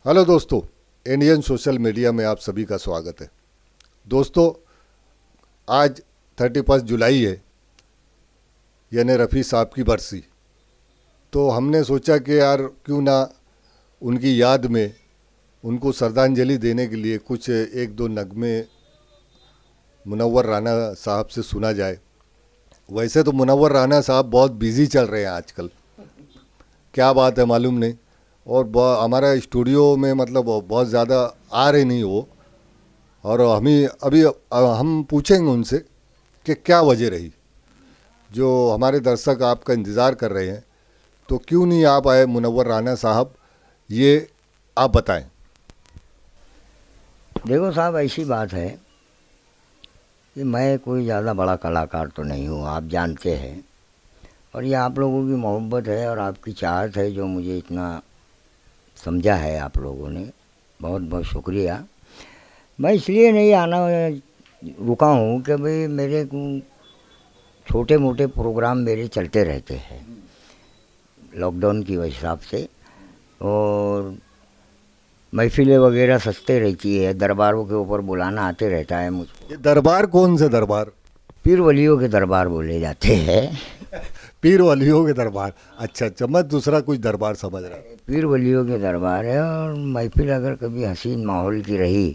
Hello दोस्तों, Indian social media में आप सभी का स्वागत है। दोस्तों, आज 31 जुलाई है, यानी रफ़ी साहब की बरसी। तो हमने सोचा कि यार क्यों ना उनकी याद में उनको श्रद्धांजलि देने के लिए कुछ एक दो नगमे मुनव्वर राना साहब से सुना जाए। वैसे तो मुनव्वर राना साहब बहुत बिजी चल रहे हैं आजकल, क्या बात है मालूम नहीं। और हमारा स्टूडियो में मतलब बहुत ज़्यादा आ रहे नहीं वो। और हमें अभी हम पूछेंगे उनसे कि क्या वजह रही, जो हमारे दर्शक आपका इंतज़ार कर रहे हैं। तो क्यों नहीं आप आए मुनव्वर राना साहब, ये आप बताएं। देखो साहब, ऐसी बात है कि मैं कोई ज़्यादा बड़ा कलाकार तो नहीं हूँ, आप जानते हैं। और ये आप लोगों की मोहब्बत है और आपकी चाहत है जो मुझे इतना समझा है आप लोगों ने। बहुत बहुत शुक्रिया। मैं इसलिए नहीं आना रुका हूँ कि भाई मेरे को छोटे मोटे प्रोग्राम मेरे चलते रहते हैं लॉकडाउन की हिसाब से। और महफिलें वगैरह सस्ते रहती है, दरबारों के ऊपर बुलाना आते रहता है मुझको। ये दरबार कौन से दरबार? पीर वलियों के दरबार बोले जाते हैं। पीर वलियों के दरबार। अच्छा अच्छा, मैं दूसरा कुछ दरबार समझ रहा। पीर वलियों के दरबार है। और महफिल अगर कभी हसीन माहौल की रही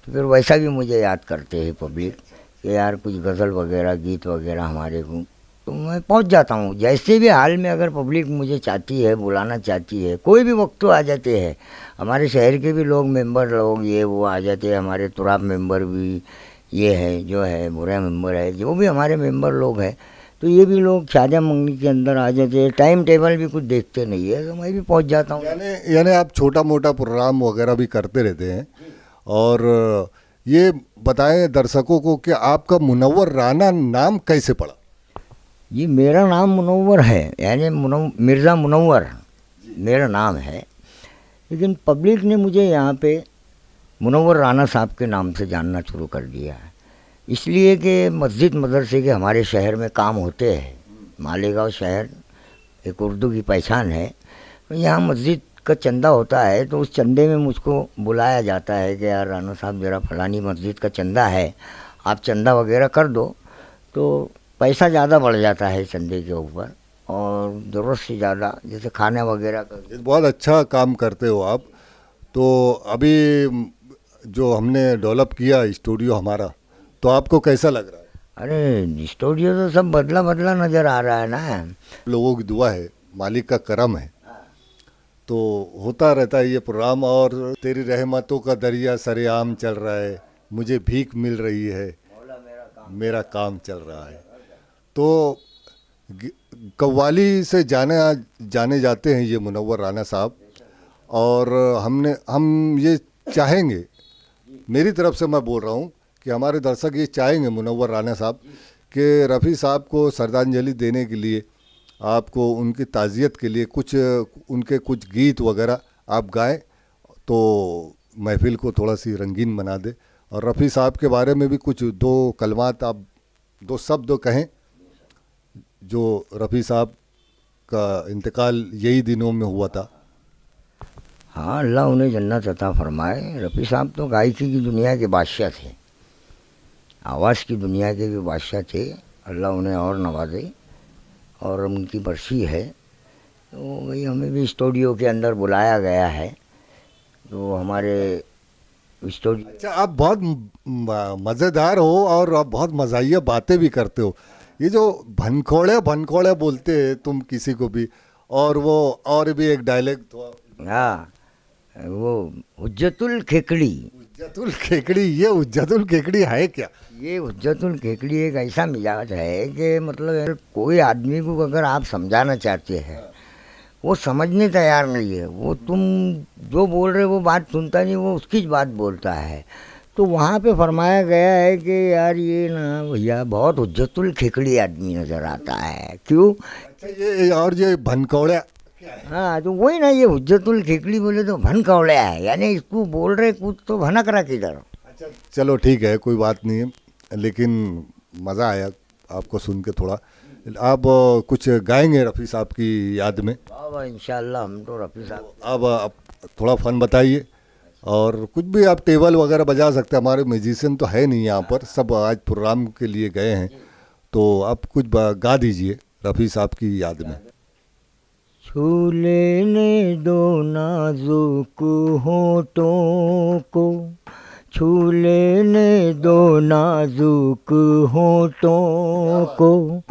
तो फिर वैसा भी मुझे याद करते हैं पब्लिक कि यार कुछ गज़ल वगैरह गीत वगैरह हमारे को, तो मैं पहुंच जाता हूँ। जैसे भी हाल में अगर पब्लिक मुझे चाहती है, बुलाना चाहती है, कोई भी वक्त तो आ जाते हैं। हमारे शहर के भी लोग, मेंबर लोग ये वो आ जाते हैं। हमारे तुराब मेंबर भी ये है, जो है बुरा मेंबर है, जो भी हमारे मेंबर लोग हैं, तो ये भी लोग शादी मंगनी के अंदर आ जाते हैं। टाइम टेबल भी कुछ देखते नहीं है, तो मैं भी पहुंच जाता हूँ। यानी यानी आप छोटा मोटा प्रोग्राम वगैरह भी करते रहते हैं। और ये बताएं दर्शकों को कि आपका मुनव्वर राना नाम कैसे पड़ा? जी, मेरा नाम मुनव्वर है, यानी मिर्ज़ा मुनव्वर मेरा नाम है। लेकिन पब्लिक ने मुझे यहाँ पे मुनव्वर राना साहब के नाम से जानना शुरू कर दिया है। इसलिए कि मस्जिद मदरसे के हमारे शहर में काम होते हैं। मालेगांव शहर एक उर्दू की पहचान है। तो यहाँ मस्जिद का चंदा होता है, तो उस चंदे में मुझको बुलाया जाता है कि यार राना साहब ज़रा फलानी मस्जिद का चंदा है, आप चंदा वगैरह कर दो। तो पैसा ज़्यादा बढ़ जाता है चंदे के ऊपर, और ज़रूरत से ज़्यादा जैसे खाना वगैरह का। ये बहुत अच्छा काम करते हो आप। तो अभी जो हमने डेवलप किया स्टूडियो हमारा, तो आपको कैसा लग रहा है? अरे स्टूडियो तो सब बदला बदला नज़र आ रहा है ना। लोगों की दुआ है, मालिक का करम है, तो होता रहता है ये प्रोग्राम। और तेरी रहमतों का दरिया सरेआम चल रहा है, मुझे भीख मिल रही है, मेरा काम चल रहा है। तो ग- कव्वाली से जाने जाते हैं ये मुनव्वर राना साहब। और हम ये चाहेंगे, मेरी तरफ से मैं बोल रहा हूँ कि हमारे दर्शक ये चाहेंगे मुनव्वर राना साहब कि रफ़ी साहब को श्रद्धांजलि देने के लिए, आपको उनकी ताज़ियत के लिए कुछ उनके कुछ गीत वगैरह आप गाएं, तो महफिल को थोड़ा सी रंगीन बना दे। और रफ़ी साहब के बारे में भी कुछ दो कलमात आप, दो शब्द कहें। जो रफ़ी साहब का इंतकाल यही दिनों में हुआ था। हाँ, अल्लाह उन्हें जन्नत अता फरमाए। रफ़ी साहब तो गायकी की दुनिया के बादशाह थे, आवाज़ की दुनिया के भी बादशाह थे। अल्लाह उन्हें और नवाजे। और उनकी बरसी है, तो वही हमें भी स्टूडियो के अंदर बुलाया गया है। तो हमारे स्टूडियो। अच्छा, आप बहुत मज़ेदार हो और आप बहुत मज़ाहिया बातें भी करते हो। ये जो भनखोड़े भनखोड़े बोलते हैं तुम किसी को भी, और वो और भी एक डायलेक्ट था, हाँ, वो हुज्जतुल खेकड़ी। उज्जतुल खेकड़ी। ये उज्जतुल खेकड़ी है क्या? ये हुज्जतुल खेकड़ी एक ऐसा मिजाज है कि मतलब यार कोई आदमी को अगर आप समझाना चाहते हैं, वो समझने तैयार नहीं है। वो तुम जो बोल रहे हो वो बात सुनता नहीं, वो उसकी बात बोलता है। तो वहाँ पे फरमाया गया है कि यार ये ना भैया बहुत हुज्जतुल खेकड़ी आदमी नज़र आता है। क्यों? अच्छा, ये और ये भनखोड़े। हाँ, तो वही ना, ये हुज्जतुल खेकड़ी बोले तो भन कौड़िया है, यानी इसको बोल रहे कुछ तो भनक रहा किधर। अच्छा, चलो ठीक है, कोई बात नहीं है, लेकिन मज़ा आया आपको सुन के थोड़ा। आप कुछ गाएंगे रफ़ी साहब की याद में? वाह वाह, इंशाल्लाह हम तो रफ़ी साहब। अब थोड़ा फन बताइए, और कुछ भी आप टेबल वगैरह बजा सकते हैं। हमारे म्यूजिशियन तो है नहीं यहाँ पर, सब आज प्रोग्राम के लिए गए हैं, तो आप कुछ गा दीजिए रफ़ी साहब की याद में। छू लेने दो नाजुक होठों को, छू लेने दो नाजुक होठों को,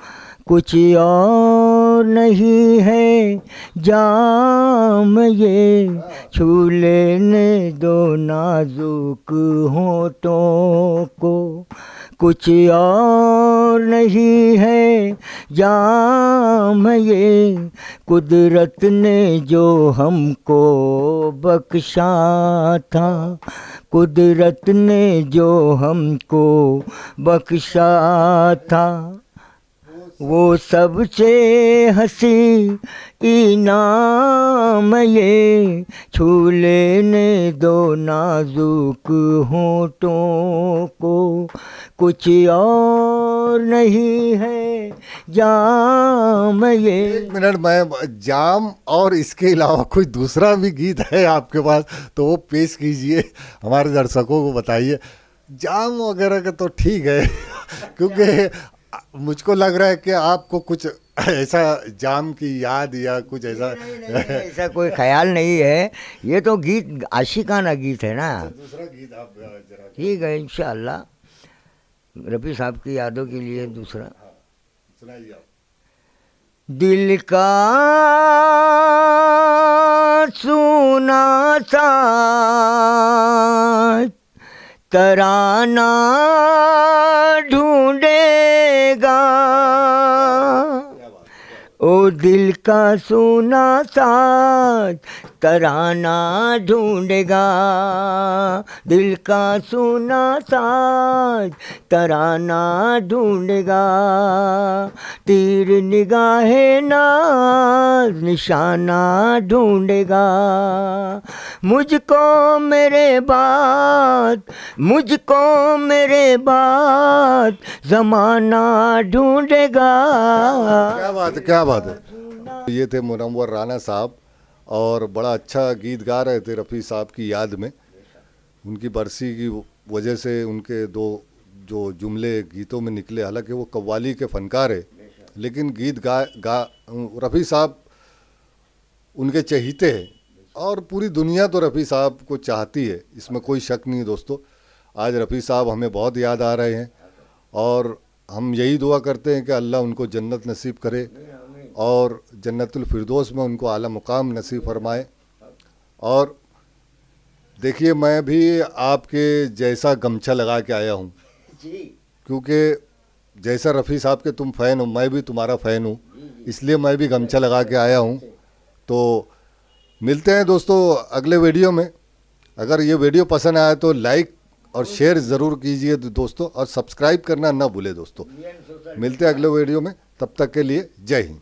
कुछ और नहीं है जाम ये, छू लेने दो नाजुक होठों को, कुछ और नहीं है जाम ये, कुदरत ने जो हमको बख्शा था, कुदरत ने जो हमको बख्शा था, वो सबसे हंसी इनाम ये, छू लेने दो नाजुक होठों को, कुछ और नहीं है जाम ये। एक मिनट, मैं जाम और इसके अलावा कोई दूसरा भी गीत है आपके पास तो वो पेश कीजिए, हमारे दर्शकों को बताइए। जाम वगैरह का तो ठीक है क्योंकि मुझको लग रहा है कि आपको कुछ ऐसा जाम की याद या कुछ ऐसा ऐसा कोई ख्याल नहीं है, ये तो गीत आशिकाना गीत है ना। दूसरा गीत आप जरा ठीक है, इंशाअल्लाह रफ़ी साहब की यादों के लिए दूसरा सुनाइए आप। दिल का सुना सा तराना ढूंढेगा, ओ दिल का सुना साज तराना ढूंढेगा, दिल का सुना साज तराना ढूंढेगा, तीर निगाहे नाज निशाना ढूंढेगा, मुझको मेरे बात, मुझको मेरे बात ज़माना ढूंढेगा। क्या बात है, क्या बात है। ये थे मुनव्वर राना साहब, और बड़ा अच्छा गीत गा रहे थे रफ़ी साहब की याद में। उनकी बरसी की वजह से उनके दो जो जुमले गीतों में निकले, हालांकि वो कव्वाली के फनकार है, लेकिन गीत गा रफ़ी साहब उनके चहीते हैं, और पूरी दुनिया तो रफ़ी साहब को चाहती है, इसमें कोई शक नहीं है दोस्तों। आज रफ़ी साहब हमें बहुत याद आ रहे हैं, और हम यही दुआ करते हैं कि अल्लाह उनको जन्नत नसीब करे और जन्नतुल फिरदौस में उनको आला मुकाम नसीब फरमाए। और देखिए, मैं भी आपके जैसा गमछा लगा के आया हूँ, क्योंकि जैसा रफ़ी साहब के तुम फ़ैन हो, मैं भी तुम्हारा फ़ैन हूँ, इसलिए मैं भी गमछा लगा के आया हूँ। तो मिलते हैं दोस्तों अगले वीडियो में। अगर ये वीडियो पसंद आया तो लाइक और शेयर ज़रूर कीजिए दोस्तों, और सब्सक्राइब करना ना भूले दोस्तों। मिलते हैं अगले वीडियो में, तब तक के लिए जय हिंद।